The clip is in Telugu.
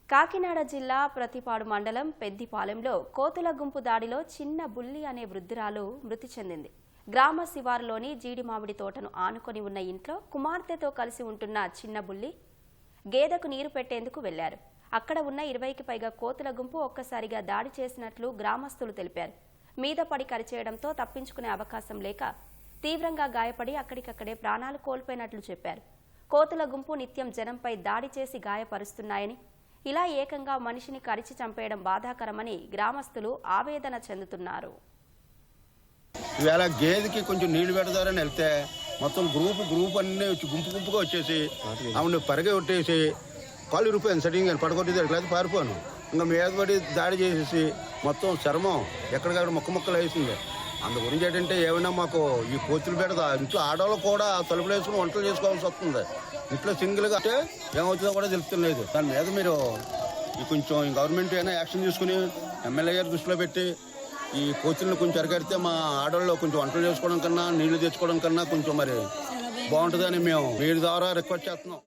కాకినాడ జిల్లా ప్రతిపాడు మండలం పెద్దిపాలెంలో కోతుల గుంపు దాడిలో చిన్న బుల్లి అనే వృద్ధురాలు మృతి చెందింది. గ్రామ శివారులోని జీడి మామిడి తోటను ఆనుకొని ఉన్న ఇంట్లో కుమార్తెతో కలిసి ఉంటున్న చిన్న బుల్లి గేదెకు నీరు పెట్టేందుకు వెళ్లారు. అక్కడ ఉన్న 20కి పైగా కోతుల గుంపు ఒక్కసారిగా దాడి చేసినట్లు గ్రామస్తులు తెలిపారు. మీద పడి కరిచేయడంతో తప్పించుకునే అవకాశం లేక తీవ్రంగా గాయపడి అక్కడికక్కడే ప్రాణాలు కోల్పోయినట్లు చెప్పారు. కోతుల గుంపు నిత్యం జనంపై దాడి చేసి గాయపరుస్తున్నాయని, ఇలా ఏకంగా మనిషిని కరిచి చంపేయడం బాధాకరమని గ్రామస్తులు ఆవేదన చెందుతున్నారు. ఇవాళ గేదెకి కొంచెం నీళ్లు పెడతారని వెళ్తే మొత్తం గ్రూప్ అన్నీ వచ్చి గుంపుగా వచ్చేసి ఆవిడ పరిగె కొట్టేసి కాళ్ళు రూపాయలు సెట్టింగ్ అని పడగొట్టేది ఎట్లయితే పారిపోను. ఇంకా మీద పడి దాడి చేసేసి మొత్తం చర్మం ఎక్కడికక్కడ ముక్కలు వేసింది. అందు గురించి ఏంటంటే ఏమైనా మాకు ఈ కోతులు పెడతా ఇంట్లో ఆడవాళ్ళు కూడా తలుపులు వేసుకుని వంటలు చేసుకోవాల్సి వస్తుంది. ఇంట్లో సింగిల్గా అంటే ఏమవుతుందో కూడా తెలుస్తలేదు. దాని మీద మీరు ఈ కొంచెం గవర్నమెంట్ అయినా యాక్షన్ తీసుకుని ఎమ్మెల్యే గారి దృష్టిలో పెట్టి ఈ కోతులను కొంచెం అరికడితే మా ఆడవాళ్ళు కొంచెం వంటలు చేసుకోవడం కన్నా నీళ్లు తెచ్చుకోవడం కన్నా కొంచెం మరి బాగుంటుందని మేము మీ ద్వారా రిక్వెస్ట్ చేస్తున్నాం.